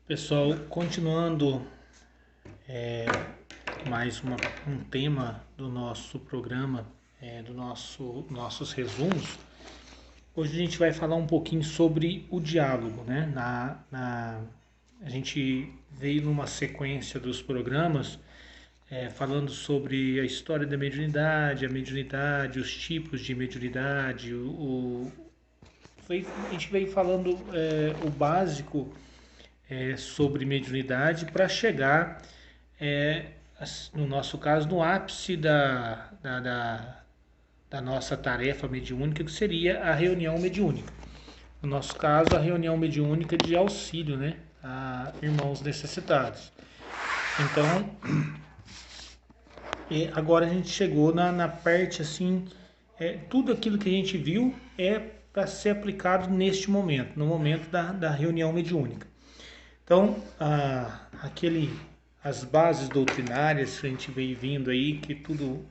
Pessoal, continuando mais um tema do nosso programa, nossos resumos. Hoje a gente vai falar um pouquinho sobre o diálogo, né? A gente veio numa sequência dos programas falando sobre a história da mediunidade, a mediunidade, os tipos de mediunidade, a gente veio falando o básico sobre mediunidade para chegar, é, no nosso caso, no ápice da nossa tarefa mediúnica, que seria a reunião mediúnica. No nosso caso, a reunião mediúnica de auxílio, né, a irmãos necessitados. Então, agora a gente chegou na parte assim, tudo aquilo que a gente viu é para ser aplicado neste momento, no momento da reunião mediúnica. Então, as bases doutrinárias que a gente veio vindo aí, que tudo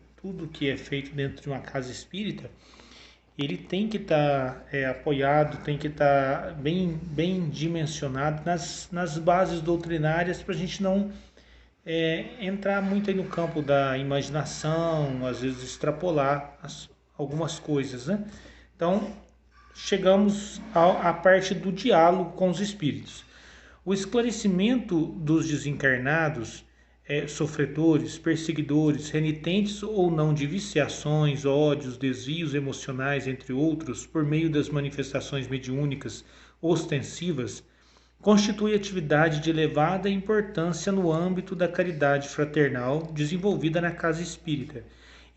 que é feito dentro de uma casa espírita, ele tem que estar apoiado, tem que estar bem dimensionado nas bases doutrinárias para a gente não entrar muito aí no campo da imaginação, às vezes extrapolar algumas coisas, né? Então, chegamos à parte do diálogo com os espíritos. O esclarecimento dos desencarnados, sofredores, perseguidores, renitentes ou não de viciações, ódios, desvios emocionais, entre outros, por meio das manifestações mediúnicas ostensivas, constitui atividade de elevada importância no âmbito da caridade fraternal desenvolvida na casa espírita.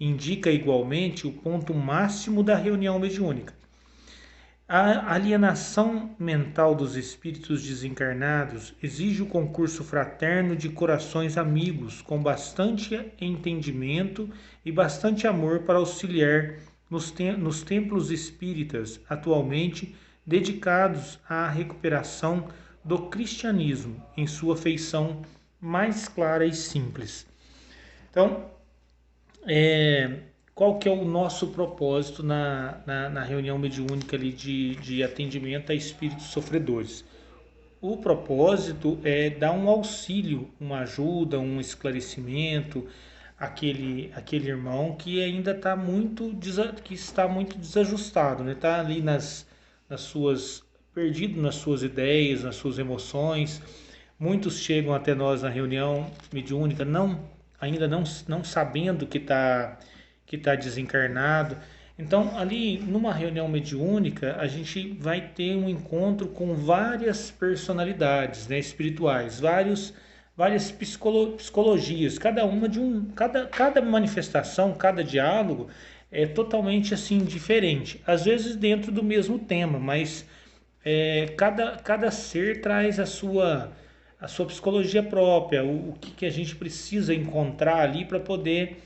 Indica igualmente o ponto máximo da reunião mediúnica. A alienação mental dos espíritos desencarnados exige o concurso fraterno de corações amigos, com bastante entendimento e bastante amor para auxiliar nos templos espíritas atualmente dedicados à recuperação do cristianismo em sua feição mais clara e simples. Então, qual que é o nosso propósito na reunião mediúnica ali de atendimento a espíritos sofredores? O propósito é dar um auxílio, uma ajuda, um esclarecimento àquele irmão que ainda está muito desajustado, né? Está ali nas suas perdido nas suas ideias, nas suas emoções. Muitos chegam até nós na reunião mediúnica ainda não sabendo que tá desencarnado. Então, ali numa reunião mediúnica, a gente vai ter um encontro com várias personalidades, né, espirituais, várias psicologias, cada manifestação, cada diálogo é totalmente assim diferente. Às vezes dentro do mesmo tema, mas cada ser traz a sua psicologia própria, o que a gente precisa encontrar ali para poder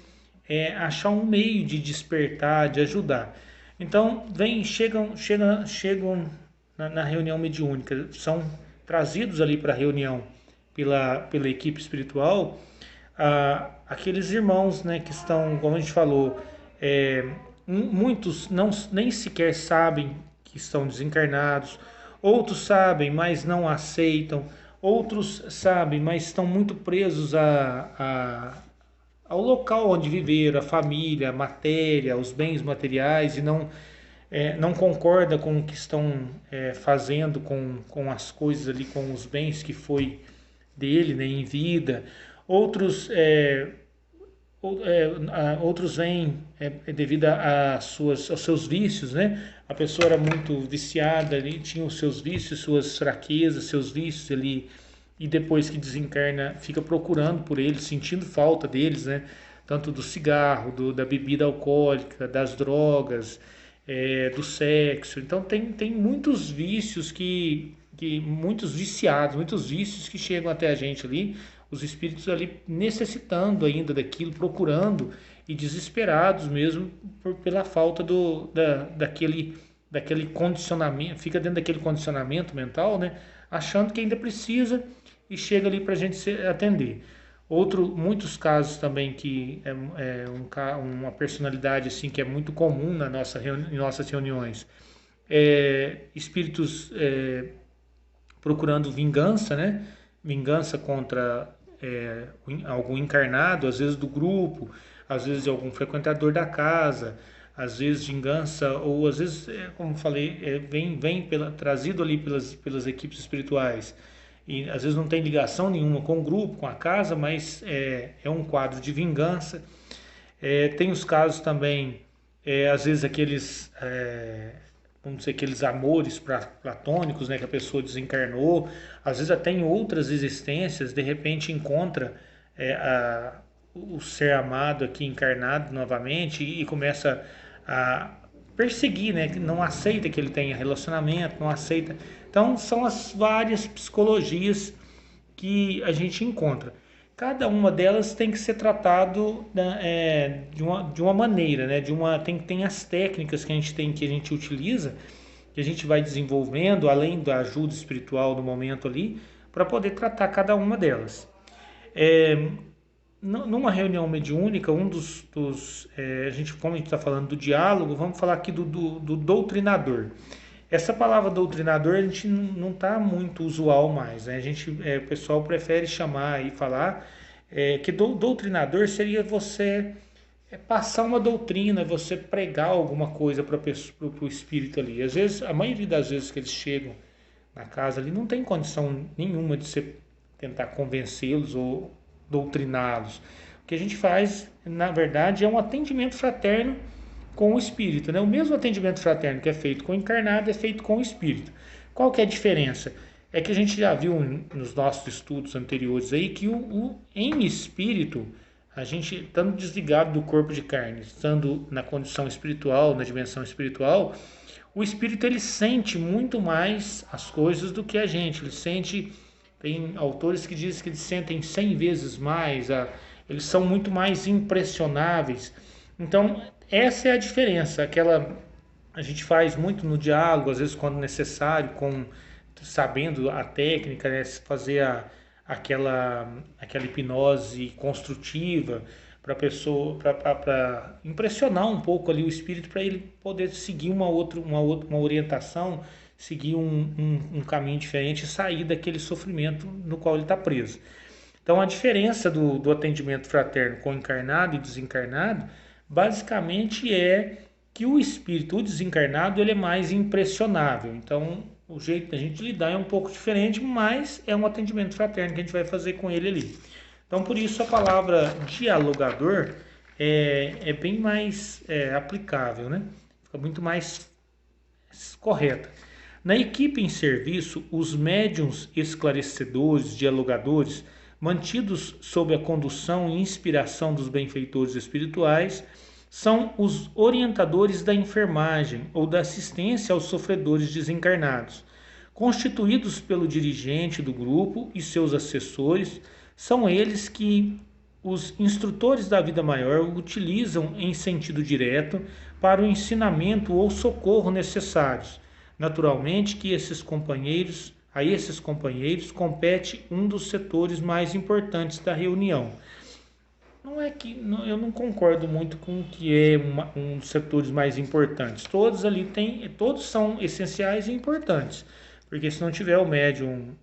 achar um meio de despertar, de ajudar. Então, chegam na reunião mediúnica, são trazidos ali para a reunião pela equipe espiritual, aqueles irmãos, né, que estão, como a gente falou, muitos nem sequer sabem que estão desencarnados, outros sabem, mas não aceitam, outros sabem, mas estão muito presos ao local onde viveram, a família, a matéria, os bens materiais, e não concorda com o que estão fazendo com as coisas ali, com os bens que foi dele, né, em vida. Outros outros vêm devido aos seus vícios, né? A pessoa era muito viciada ali, tinha os seus vícios, suas fraquezas, seus vícios ali, e depois que desencarna fica procurando por eles, sentindo falta deles, né? Tanto do cigarro, da bebida alcoólica, das drogas, do sexo. Então tem muitos vícios muitos viciados, muitos vícios que chegam até a gente ali, os espíritos ali necessitando ainda daquilo, procurando e desesperados mesmo pela falta daquele condicionamento, fica dentro daquele condicionamento mental, né? Achando que ainda precisa e chega ali para a gente atender. Muitos casos também que uma personalidade assim que é muito comum em nossas reuniões, espíritos procurando vingança, né? vingança contra algum encarnado, às vezes do grupo, às vezes de algum frequentador da casa, às vezes vingança, ou às vezes, como falei, trazido ali pelas equipes espirituais. E às vezes não tem ligação nenhuma com o grupo, com a casa, mas é um quadro de vingança. Tem os casos também, às vezes vamos dizer, aqueles amores platônicos, né, que a pessoa desencarnou, às vezes até em outras existências, de repente encontra o ser amado aqui encarnado novamente e começa a perseguir, né, que não aceita que ele tenha relacionamento, não aceita. Então são as várias psicologias que a gente encontra. Cada uma delas tem que ser tratado, né, de uma maneira, né? Tem as técnicas que a gente utiliza, que a gente vai desenvolvendo, além da ajuda espiritual no momento ali, para poder tratar cada uma delas. É, Numa reunião mediúnica, como a gente está falando do diálogo, vamos falar aqui do doutrinador. Essa palavra doutrinador a gente não está muito usual mais, né? O pessoal prefere chamar e falar que doutrinador seria você passar uma doutrina, você pregar alguma coisa para o espírito ali. Às vezes, a maioria das vezes que eles chegam na casa ali, não tem condição nenhuma de você tentar convencê-los ou doutriná-los. O que a gente faz, na verdade, é um atendimento fraterno com o espírito, né? O mesmo atendimento fraterno que é feito com o encarnado é feito com o espírito. Qual que é a diferença? É que a gente já viu nos nossos estudos anteriores aí que em espírito, a gente estando desligado do corpo de carne, estando na condição espiritual, na dimensão espiritual, o espírito ele sente muito mais as coisas do que a gente. Ele sente, tem autores que dizem que eles sentem 100 vezes mais, eles são muito mais impressionáveis. Então, essa é a diferença. A gente faz muito no diálogo, às vezes quando necessário, sabendo a técnica, né, fazer aquela hipnose construtiva para a pessoa, para impressionar um pouco ali o espírito, para ele poder seguir uma orientação, seguir um caminho diferente e sair daquele sofrimento no qual ele está preso. Então, a diferença do atendimento fraterno com encarnado e desencarnado, basicamente é que o espírito, o desencarnado, ele é mais impressionável. Então, o jeito da gente lidar é um pouco diferente, mas é um atendimento fraterno que a gente vai fazer com ele ali. Então, por isso, a palavra dialogador é bem mais aplicável, né? Fica muito mais correta. Na equipe em serviço, os médiuns esclarecedores, dialogadores, mantidos sob a condução e inspiração dos benfeitores espirituais, são os orientadores da enfermagem ou da assistência aos sofredores desencarnados. Constituídos pelo dirigente do grupo e seus assessores, são eles que os instrutores da vida maior utilizam em sentido direto para o ensinamento ou socorro necessários. Naturalmente que a esses companheiros compete um dos setores mais importantes da reunião. Não é que eu não concordo muito com o que é um dos setores mais importantes. Todos são essenciais e importantes, porque se não tiver o médium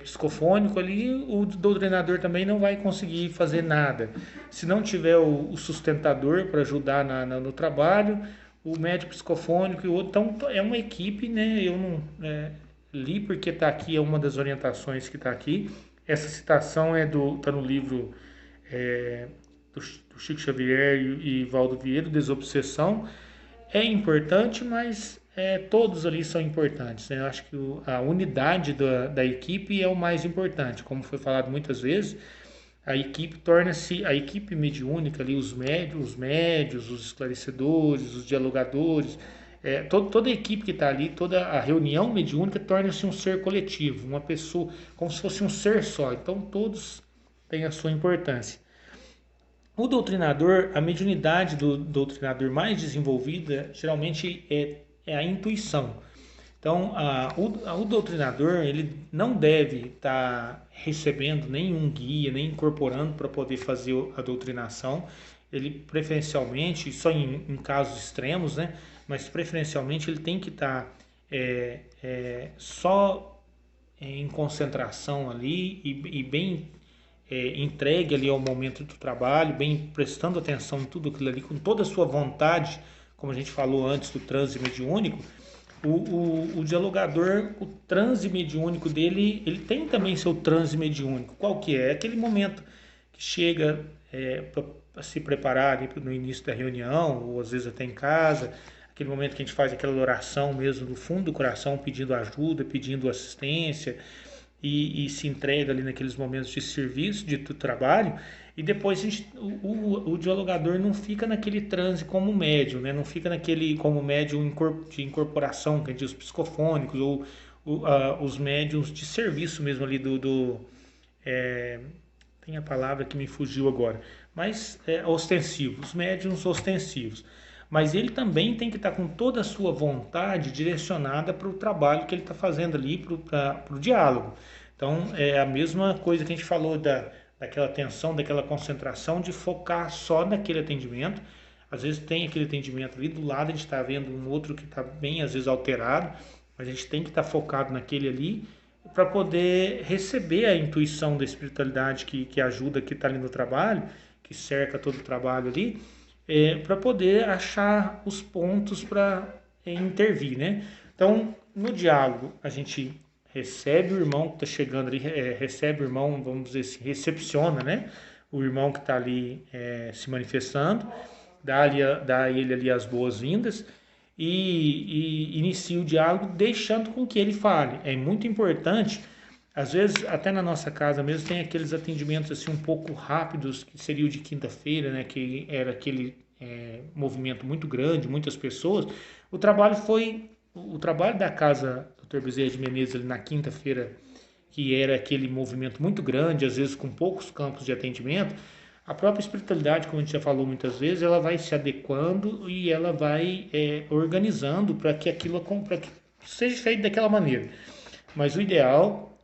psicofônico ali, o doutrinador também não vai conseguir fazer nada. Se não tiver o sustentador para ajudar no trabalho, o médium psicofônico e o outro, então é uma equipe, né? Eu não li porque está aqui, é uma das orientações que está aqui. Essa citação tá no livro do Chico Xavier e Valdo Vieira, Desobsessão. É importante, mas todos ali são importantes, né? Eu acho que a unidade da equipe é o mais importante. Como foi falado muitas vezes, a equipe mediúnica ali, os médios, os esclarecedores, os dialogadores, toda a equipe que está ali, toda a reunião mediúnica torna-se um ser coletivo, uma pessoa, como se fosse um ser só. Então todos têm a sua importância. O doutrinador, a mediunidade do doutrinador mais desenvolvida, geralmente é a intuição. Então, o doutrinador ele não deve estar recebendo nenhum guia, nem incorporando para poder fazer a doutrinação. Ele preferencialmente, só em casos extremos, né? Mas preferencialmente ele tem que estar só em concentração ali e bem entregue ali ao momento do trabalho, bem prestando atenção em tudo aquilo ali, com toda a sua vontade, como a gente falou antes do transe mediúnico, o dialogador, o transe mediúnico dele, ele tem também seu transe mediúnico. Qual que é? É aquele momento que chega para se preparar ali no início da reunião, ou às vezes até em casa, aquele momento que a gente faz aquela oração mesmo do fundo do coração, pedindo ajuda, pedindo assistência, e se entrega ali naqueles momentos de serviço, de trabalho, e depois o dialogador não fica naquele transe como médium, né? Não fica naquele como médium de incorporação, que a gente diz, os psicofônicos, ou os médiums de serviço mesmo ali tem a palavra que me fugiu agora, mas ostensivos, médiums ostensivos. Mas ele também tem que estar com toda a sua vontade direcionada para o trabalho que ele está fazendo ali, para o diálogo. Então, é a mesma coisa que a gente falou daquela atenção, daquela concentração, de focar só naquele atendimento. Às vezes tem aquele atendimento ali, do lado a gente está vendo um outro que está bem, às vezes, alterado, mas a gente tem que estar focado naquele ali, para poder receber a intuição da espiritualidade que ajuda, que está ali no trabalho, que cerca todo o trabalho ali, para poder achar os pontos para intervir, né? Então, no diálogo, a gente recebe o irmão que está chegando ali, recebe o irmão, vamos dizer assim, recepciona, né? O irmão que está ali se manifestando, dá a ele ali as boas-vindas, e inicia o diálogo deixando com que ele fale. É muito importante, às vezes até na nossa casa mesmo tem aqueles atendimentos assim um pouco rápidos, que seria o de quinta-feira, né, que era aquele movimento muito grande, muitas pessoas. O trabalho da casa Dr. Bezerra de Menezes ali na quinta-feira, que era aquele movimento muito grande, às vezes com poucos campos de atendimento. A própria espiritualidade, como a gente já falou muitas vezes, ela vai se adequando e ela vai organizando para que aquilo seja feito daquela maneira. Mas o ideal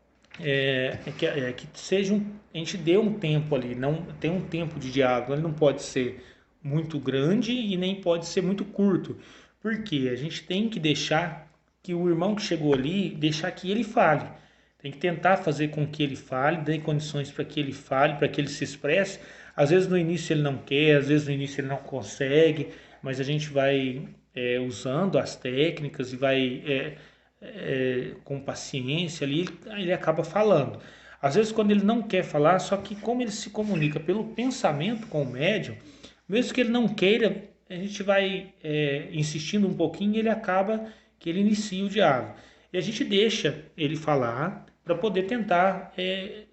que seja a gente dê um tempo ali, não tem um tempo de diálogo, ele não pode ser muito grande e nem pode ser muito curto, porque a gente tem que deixar que o irmão que chegou ali, deixar que ele fale. Tem que tentar fazer com que ele fale, dê condições para que ele fale, para que ele se expresse. Às vezes no início ele não quer, às vezes no início ele não consegue, mas a gente vai usando as técnicas e vai com paciência ali, ele acaba falando. Às vezes quando ele não quer falar, só que como ele se comunica pelo pensamento com o médium, mesmo que ele não queira, a gente vai insistindo um pouquinho e ele acaba que ele inicia o diálogo. E a gente deixa ele falar para poder tentar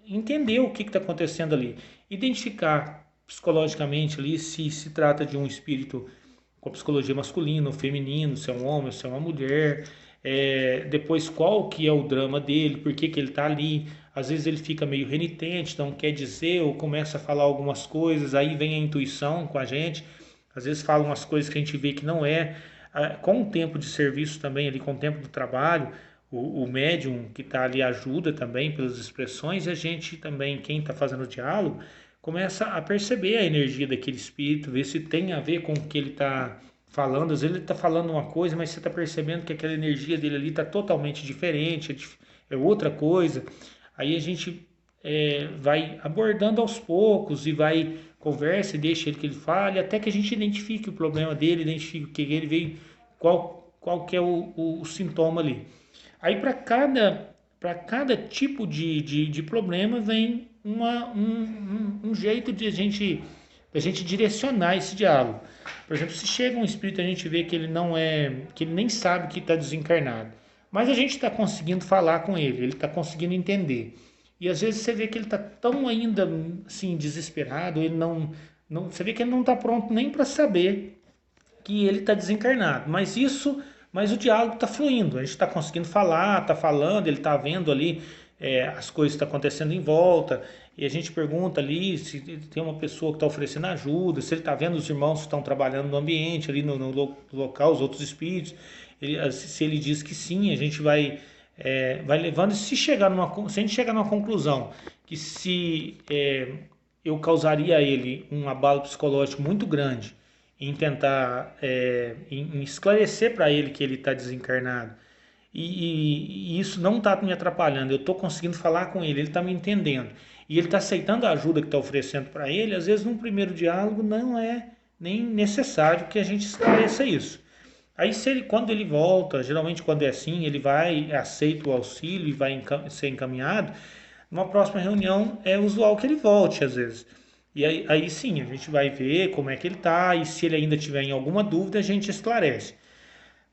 entender o que está acontecendo ali. Identificar psicologicamente ali se trata de um espírito com a psicologia masculina ou feminino, se é um homem, se é uma mulher. Depois qual que é o drama dele, por que ele está ali. Às vezes ele fica meio renitente, não quer dizer, ou começa a falar algumas coisas, aí vem a intuição com a gente. Às vezes fala umas coisas que a gente vê que não é. Com o tempo de serviço também, ali com o tempo do trabalho, o médium que está ali ajuda também pelas expressões, e a gente também, quem está fazendo o diálogo, começa a perceber a energia daquele espírito, ver se tem a ver com o que ele está falando. Às vezes ele está falando uma coisa, mas você está percebendo que aquela energia dele ali está totalmente diferente, é outra coisa. Aí a gente vai abordando aos poucos e vai conversa e deixa ele que ele fale, até que a gente identifique o problema dele, identifique o que ele veio, qual que é o sintoma ali. Aí para cada tipo de problema vem um jeito de a gente direcionar esse diálogo. Por exemplo, se chega um espírito, a gente vê que ele não que ele nem sabe que está desencarnado, mas a gente está conseguindo falar com ele está conseguindo entender. E às vezes você vê que ele está tão ainda assim desesperado, ele você vê que ele não está pronto nem para saber que ele está desencarnado. Mas o diálogo está fluindo, a gente está conseguindo falar, está falando, ele está vendo ali as coisas que estão acontecendo em volta, e a gente pergunta ali se tem uma pessoa que está oferecendo ajuda, se ele está vendo os irmãos que estão trabalhando no ambiente, ali no local, os outros espíritos. Se ele diz que sim, a gente vai levando, e se se a gente chegar numa conclusão que se eu causaria a ele um abalo psicológico muito grande em tentar em esclarecer para ele que ele está desencarnado, e isso não está me atrapalhando, eu estou conseguindo falar com ele está me entendendo. E ele está aceitando a ajuda que está oferecendo para ele, às vezes num primeiro diálogo não é nem necessário que a gente esclareça isso. Aí se ele, quando ele volta, geralmente quando é assim, ele vai, aceita o auxílio e vai ser encaminhado, numa próxima reunião é usual que ele volte às vezes. E aí sim, a gente vai ver como é que ele está e se ele ainda tiver em alguma dúvida, a gente esclarece.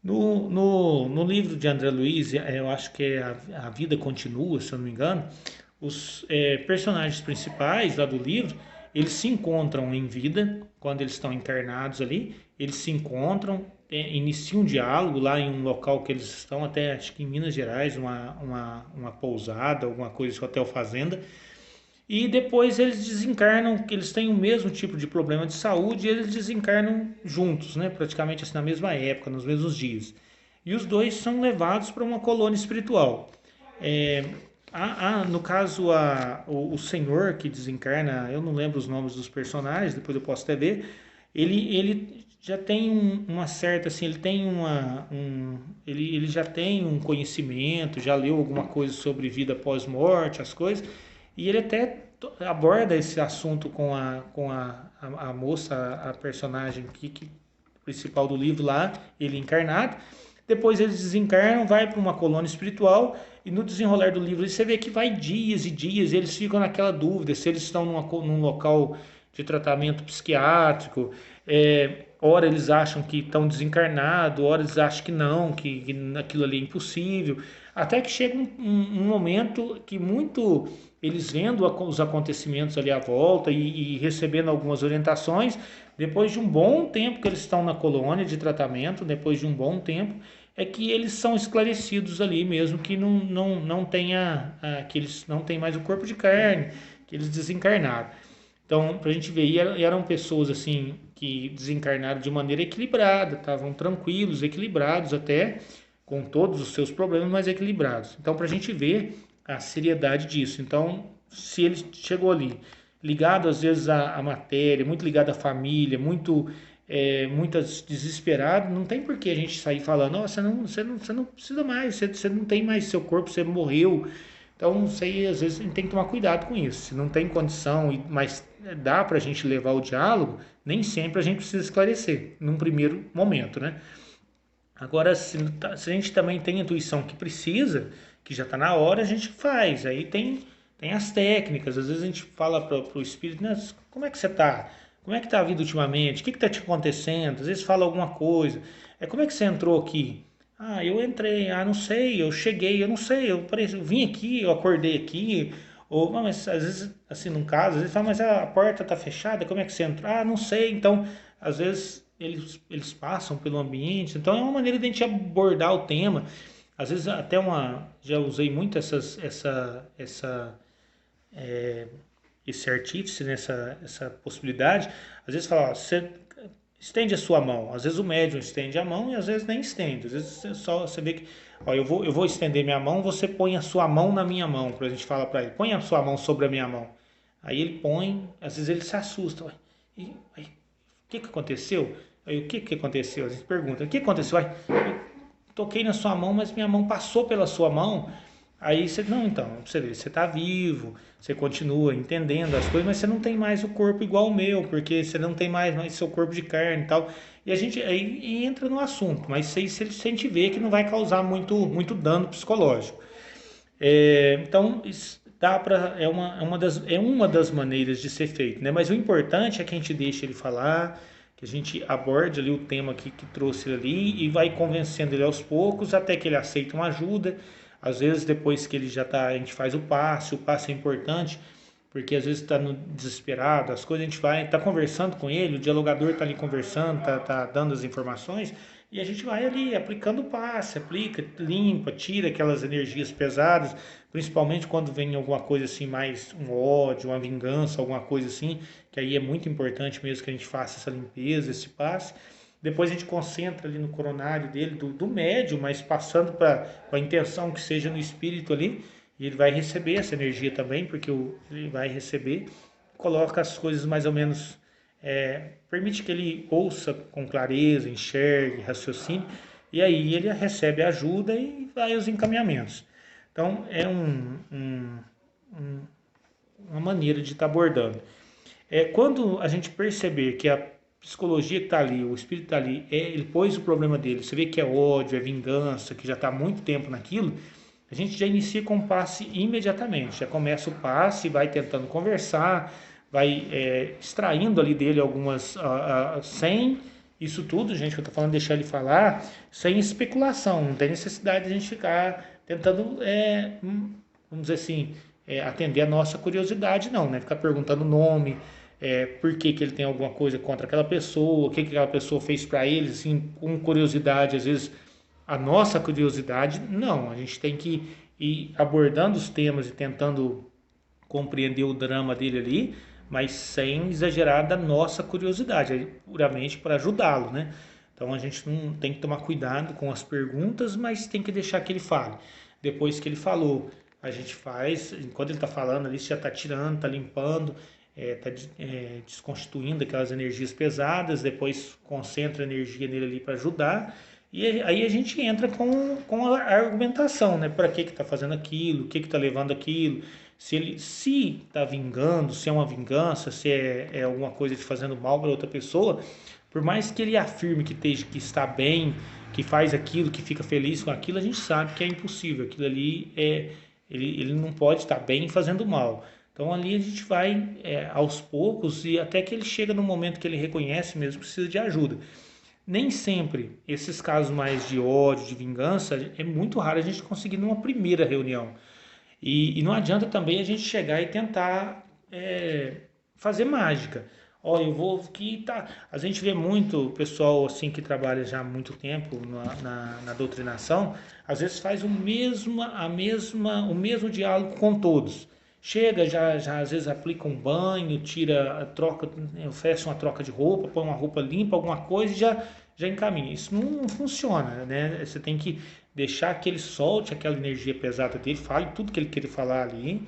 No livro de André Luiz, eu acho que é a Vida Continua, se eu não me engano, os personagens principais lá do livro, eles se encontram em vida, quando eles estão internados ali, eles se encontram, iniciam um diálogo lá em um local que eles estão, até acho que em Minas Gerais, uma pousada, alguma coisa, esse hotel fazenda, e depois eles desencarnam, que eles têm o mesmo tipo de problema de saúde, e eles desencarnam juntos, né? Praticamente assim, na mesma época, nos mesmos dias. E os dois são levados para uma colônia espiritual. É, no caso, o senhor que desencarna, eu não lembro os nomes dos personagens, depois eu posso até ver, ele já tem uma certa, assim, ele já tem um conhecimento, já leu alguma coisa sobre vida pós-morte, as coisas, e ele até aborda esse assunto com a moça, a personagem principal do livro lá, ele encarnado. Depois eles desencarnam, vai para uma colônia espiritual e no desenrolar do livro você vê que vai dias e dias, e eles ficam naquela dúvida se eles estão num local de tratamento psiquiátrico, ora eles acham que estão desencarnados, ora eles acham que não, que aquilo ali é impossível, até que chega um momento que muito eles vendo os acontecimentos ali à volta e recebendo algumas orientações, depois de um bom tempo que eles estão na colônia de tratamento, depois de um bom tempo, é que eles são esclarecidos ali mesmo, que não tenha, que eles não têm mais o corpo de carne, que eles desencarnaram. Então, para a gente ver, eram pessoas assim que desencarnaram de maneira equilibrada, estavam tranquilos, equilibrados até, com todos os seus problemas, mas equilibrados. Então, para a gente ver a seriedade disso. Então, se ele chegou ali, ligado às vezes à matéria, muito ligado à família, muitas desesperado, não tem por que a gente sair falando, nossa, você não precisa mais, você não tem mais seu corpo, você morreu. Então, isso aí, às vezes, a gente tem que tomar cuidado com isso. Se não tem condição, mas dá para a gente levar o diálogo, nem sempre a gente precisa esclarecer, num primeiro momento, né? Agora, se a gente também tem intuição que precisa, que já está na hora, a gente faz. Aí tem as técnicas. Às vezes a gente fala para o espírito, né, como é que você está? Como é que está a vida ultimamente? O que está te acontecendo? Às vezes fala alguma coisa. Como é que você entrou aqui? Ah, eu entrei. Ah, não sei. Eu cheguei. Eu não sei. Eu vim aqui, eu acordei aqui. Ou, mas às vezes, assim, num caso, às vezes fala, mas a porta está fechada, como é que você entrou? Ah, não sei. Então, às vezes eles passam pelo ambiente. Então, é uma maneira de a gente abordar o tema. Às vezes, até já usei muito esse artífice, essa possibilidade. Às vezes fala, ó, você estende a sua mão. Às vezes o médium estende a mão e às vezes nem estende. Às vezes você vê que, ó, eu vou estender minha mão, você põe a sua mão na minha mão. Para a gente falar para ele, põe a sua mão sobre a minha mão. Aí ele põe, às vezes ele se assusta. Aí, o que aconteceu? Aí o que aconteceu? A gente pergunta, o que aconteceu? Aí, eu toquei na sua mão, mas minha mão passou pela sua mão. Aí você, não, então, você vê, você está vivo, você continua entendendo as coisas, mas você não tem mais o corpo igual o meu, porque você não tem mais seu corpo de carne e tal. E a gente aí entra no assunto, mas se a gente vê que não vai causar muito dano psicológico. Então, dá pra, é uma das maneiras de ser feito, né? Mas o importante é que a gente deixe ele falar, que a gente aborde ali o tema que trouxe ele ali e vai convencendo ele aos poucos até que ele aceite uma ajuda. Às vezes, depois que ele já está, a gente faz o passe é importante, porque às vezes está no desesperado, as coisas a gente vai, está conversando com ele, o dialogador está ali conversando, tá dando as informações, e a gente vai ali aplicando o passe, aplica, limpa, tira aquelas energias pesadas, principalmente quando vem alguma coisa assim, mais um ódio, uma vingança, alguma coisa assim, que aí é muito importante mesmo que a gente faça essa limpeza, esse passe. Depois a gente concentra ali no coronário dele, do médium, mas passando para a intenção que seja no espírito ali, e ele vai receber essa energia também, porque ele vai receber, coloca as coisas mais ou menos, permite que ele ouça com clareza, enxergue, raciocine, e aí ele recebe ajuda e vai os encaminhamentos. Então é uma maneira de estar abordando. Quando a gente perceber que a psicologia que está ali, o espírito está ali, ele pôs o problema dele, você vê que é ódio, é vingança, que já está há muito tempo naquilo, a gente já inicia com o passe imediatamente, já começa o passe, vai tentando conversar, vai extraindo ali dele algumas, sem isso tudo, gente, que eu estou falando, deixar ele falar, sem especulação, não tem necessidade de a gente ficar tentando, vamos dizer assim, atender a nossa curiosidade, não, né? Ficar perguntando o nome, por que ele tem alguma coisa contra aquela pessoa, o que aquela pessoa fez para ele, assim, com curiosidade, às vezes a nossa curiosidade, não, a gente tem que ir abordando os temas e tentando compreender o drama dele ali, mas sem exagerar da nossa curiosidade, puramente para ajudá-lo, né? Então a gente não tem que tomar cuidado com as perguntas, mas tem que deixar que ele fale. Depois que ele falou, a gente faz, enquanto ele está falando ali, você já está tirando, está limpando, está desconstituindo aquelas energias pesadas, depois concentra a energia nele ali para ajudar, e aí a gente entra com a argumentação, né? Para que está fazendo aquilo, o que está levando aquilo, se ele se está vingando, se é uma vingança, se é alguma coisa de fazendo mal para outra pessoa, por mais que ele afirme que está bem, que faz aquilo, que fica feliz com aquilo, a gente sabe que é impossível. Aquilo ali ele não pode estar bem fazendo mal. Então ali a gente vai aos poucos e até que ele chega no momento que ele reconhece mesmo que precisa de ajuda. Nem sempre esses casos mais de ódio, de vingança, é muito raro a gente conseguir numa primeira reunião. E não adianta também a gente chegar e tentar fazer mágica. Ó, eu vou que tá. A gente vê muito pessoal assim que trabalha já há muito tempo na doutrinação, às vezes faz o mesmo diálogo com todos. Chega, já às vezes aplica um banho, tira, troca, oferece uma troca de roupa, põe uma roupa limpa, alguma coisa e já encaminha. Isso não funciona, né? Você tem que deixar que ele solte aquela energia pesada dele, fale tudo que ele quer falar ali,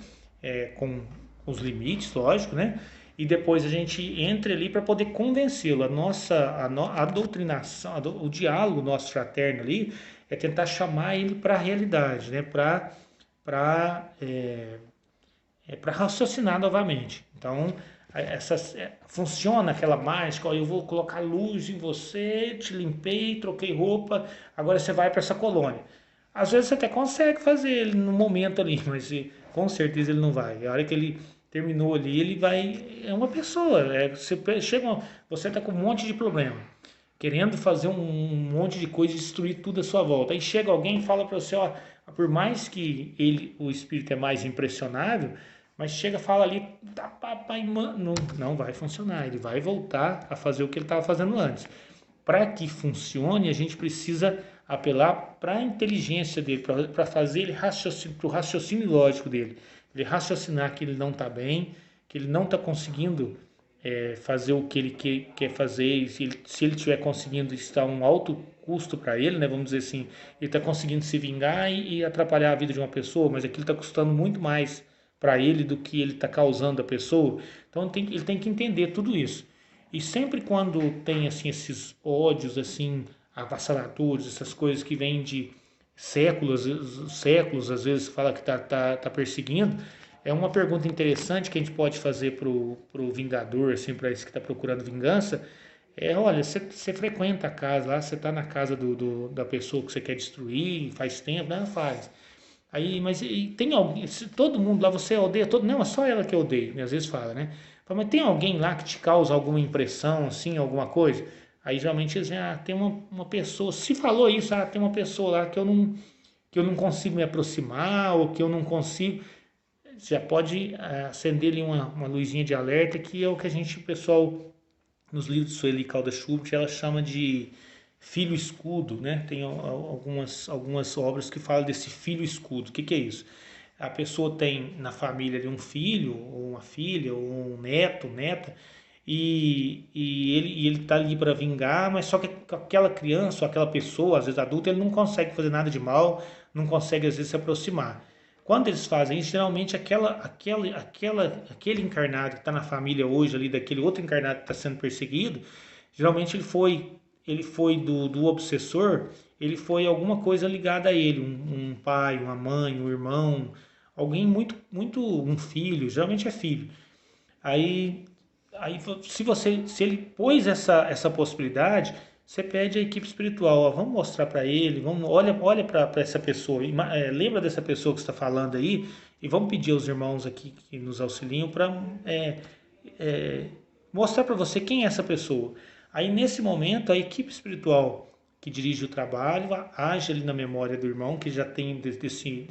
com os limites, lógico, né? E depois a gente entra ali para poder convencê-lo. A doutrinação, o diálogo nosso fraterno ali é tentar chamar ele para a realidade, né? Para raciocinar novamente. Então, funciona aquela mágica, ó, eu vou colocar luz em você, te limpei, troquei roupa, agora você vai para essa colônia. Às vezes você até consegue fazer ele no momento ali, mas com certeza ele não vai. A hora que ele terminou ali, ele vai. É uma pessoa. Você está com um monte de problema, querendo fazer um monte de coisa e destruir tudo à sua volta. Aí chega alguém e fala para você, ó, por mais que o espírito é mais impressionável, mas chega, fala ali, tá, papai, mano, não vai funcionar. Ele vai voltar a fazer o que ele estava fazendo antes. Para que funcione, a gente precisa apelar para a inteligência dele, para fazer ele para o raciocínio lógico dele. Ele raciocinar que ele não está bem, que ele não está conseguindo fazer o que ele quer fazer, e se ele estiver conseguindo, está um alto custo para ele, né? Vamos dizer assim, ele está conseguindo se vingar e atrapalhar a vida de uma pessoa, mas aquilo está custando muito mais para ele do que ele está causando a pessoa. Então ele tem que entender tudo isso. E sempre quando tem assim esses ódios assim avassaladores, essas coisas que vêm de séculos, às vezes fala que tá perseguindo, é uma pergunta interessante que a gente pode fazer pro vingador, assim, para esse que está procurando vingança. Olha, você frequenta a casa lá, você está na casa da pessoa que você quer destruir, faz tempo, não faz. Aí, mas tem alguém, todo mundo lá, você odeia todo, não, é só ela que eu odeio, né? Às vezes fala, né? Fala, mas tem alguém lá que te causa alguma impressão, assim, alguma coisa? Aí geralmente eles dizem, tem uma pessoa, se falou isso, tem uma pessoa lá que eu não consigo me aproximar, ou que eu não consigo, já pode acender ali uma luzinha de alerta, que é o que o pessoal, nos livros de Sueli Caldas Schubert, ela chama de filho escudo, né? Tem algumas obras que falam desse filho escudo. O que é isso? A pessoa tem na família ali um filho, ou uma filha, ou um neto, neta, e ele está ali para vingar, mas só que aquela criança ou aquela pessoa, às vezes adulta, ele não consegue fazer nada de mal, não consegue às vezes se aproximar. Quando eles fazem isso, geralmente aquele encarnado que está na família hoje ali, daquele outro encarnado que está sendo perseguido, geralmente ele foi do obsessor, ele foi alguma coisa ligada a ele, um pai, uma mãe, um irmão, alguém um filho, geralmente é filho. Aí, aí se ele pôs essa possibilidade, você pede à equipe espiritual, ó, vamos mostrar para ele, olha para essa pessoa, lembra dessa pessoa que está falando aí, e vamos pedir aos irmãos aqui que nos auxiliam para é, mostrar para você quem é essa pessoa. Aí nesse momento a equipe espiritual que dirige o trabalho age ali na memória do irmão que já tem desse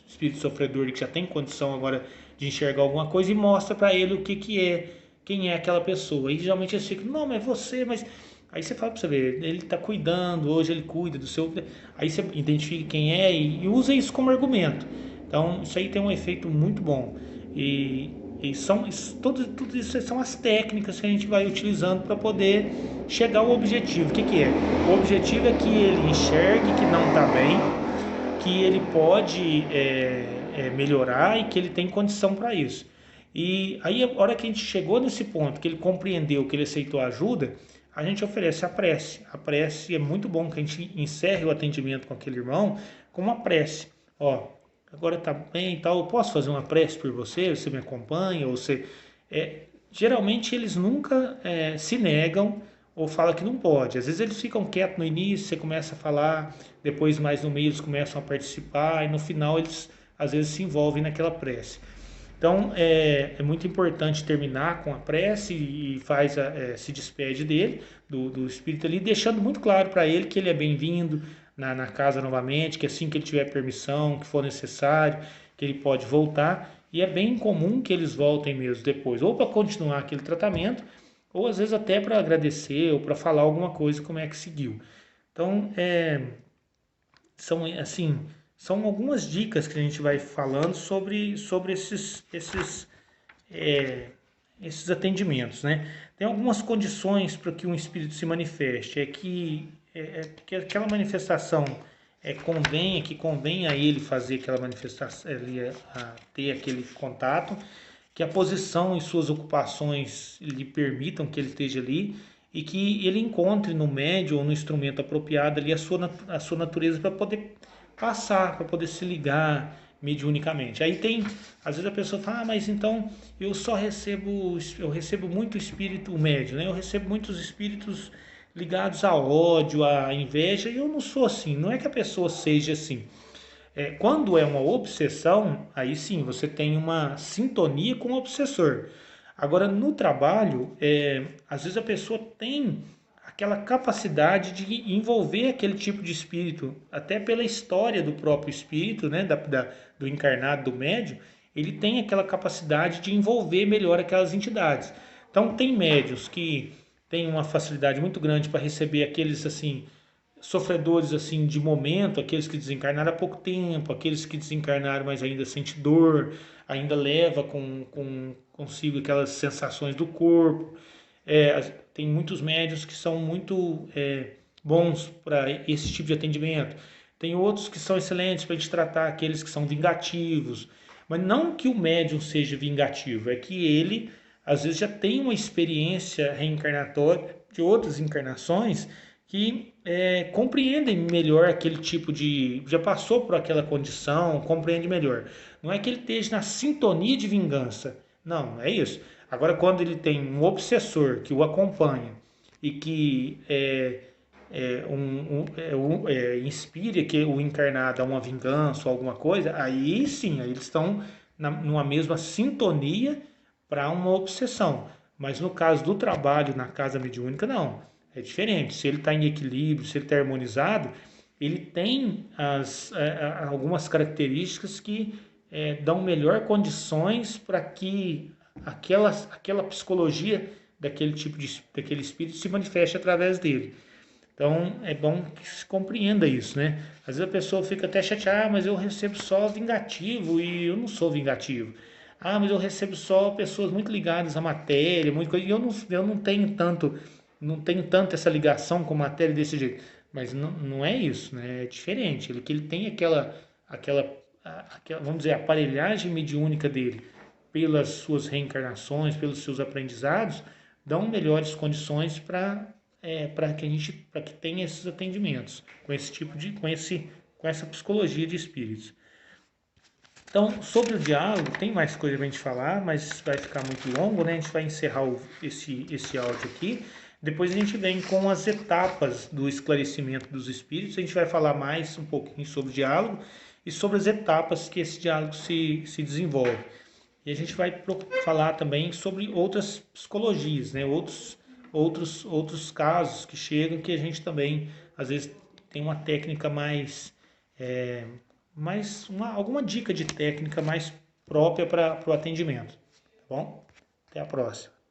espírito sofredor que já tem condição agora de enxergar alguma coisa e mostra para ele o que é, quem é aquela pessoa. E geralmente eles ficam, não, mas é você, mas aí você fala para você ver, ele está cuidando, hoje ele cuida do seu. Aí você identifica quem é e usa isso como argumento. Então isso aí tem um efeito muito bom. E, tudo isso são as técnicas que a gente vai utilizando para poder chegar ao objetivo. O que é? O objetivo é que ele enxergue que não está bem, que ele pode melhorar e que ele tem condição para isso. E aí, a hora que a gente chegou nesse ponto, que ele compreendeu, que ele aceitou a ajuda, a gente oferece a prece. A prece é muito bom que a gente encerre o atendimento com aquele irmão com uma prece. Ó, agora tá bem e tal, eu posso fazer uma prece por você? Você me acompanha? Ou você... geralmente eles nunca se negam ou falam que não pode. Às vezes eles ficam quietos no início, você começa a falar, depois mais no meio eles começam a participar e no final eles às vezes se envolvem naquela prece. Então é muito importante terminar com a prece e se despede dele, do espírito ali, deixando muito claro para ele que ele é bem-vindo na casa novamente, que assim que ele tiver permissão, que for necessário, que ele pode voltar. E é bem comum que eles voltem mesmo depois, ou para continuar aquele tratamento, ou às vezes até para agradecer ou para falar alguma coisa como é que seguiu. Então, são assim, são algumas dicas que a gente vai falando sobre esses atendimentos, né? Tem algumas condições para que um espírito se manifeste, que aquela manifestação que convém a ele fazer aquela manifestação, a ter aquele contato, que a posição e suas ocupações lhe permitam que ele esteja ali e que ele encontre no médium ou no instrumento apropriado ali a sua natureza para poder passar, para poder se ligar mediunicamente. Aí tem, às vezes a pessoa fala, mas então eu recebo muito espírito médio, né? Eu recebo muitos espíritos ligados a ódio, a inveja, e eu não sou assim, não é que a pessoa seja assim. Quando é uma obsessão, aí sim, você tem uma sintonia com o obsessor. Agora, no trabalho, às vezes a pessoa tem aquela capacidade de envolver aquele tipo de espírito, até pela história do próprio espírito, né, do encarnado, do médium, ele tem aquela capacidade de envolver melhor aquelas entidades. Então, tem médios que têm uma facilidade muito grande para receber aqueles assim sofredores assim de momento, aqueles que desencarnaram há pouco tempo, aqueles que desencarnaram mas ainda sente dor, ainda leva consigo aquelas sensações do corpo. Tem muitos médios que são muito bons para esse tipo de atendimento. Tem outros que são excelentes para a gente tratar aqueles que são vingativos. Mas não que o médium seja vingativo, é que ele às vezes já tem uma experiência reencarnatória de outras encarnações que compreendem melhor aquele tipo de. Já passou por aquela condição, compreende melhor. Não é que ele esteja na sintonia de vingança. Não, não é isso. Agora, quando ele tem um obsessor que o acompanha e que inspire que o encarnado a uma vingança ou alguma coisa, aí sim, aí eles estão numa mesma sintonia para uma obsessão. Mas no caso do trabalho na casa mediúnica, não. É diferente. Se ele está em equilíbrio, se ele está harmonizado, ele tem algumas características que dão melhor condições para que aquela psicologia daquele espírito se manifeste através dele. Então é bom que se compreenda isso, né? Às vezes a pessoa fica até chateada, mas eu recebo só vingativo e eu não sou vingativo. Mas eu recebo só pessoas muito ligadas à matéria, muita coisa, e eu não tenho tanto essa ligação com matéria desse jeito. Mas não é isso, né? É diferente. Que ele tem aquela, vamos dizer, aparelhagem mediúnica dele, pelas suas reencarnações, pelos seus aprendizados, dão melhores condições para para que tenha esses atendimentos com esse tipo de, com essa psicologia de espíritos. Então, sobre o diálogo, tem mais coisa para a gente falar, mas vai ficar muito longo, né? A gente vai encerrar esse áudio aqui. Depois a gente vem com as etapas do esclarecimento dos espíritos. A gente vai falar mais um pouquinho sobre o diálogo e sobre as etapas que esse diálogo se desenvolve. E a gente vai falar também sobre outras psicologias, né? Outros casos que chegam que a gente também, às vezes, tem uma técnica alguma dica de técnica mais própria para o atendimento, tá bom? Até a próxima.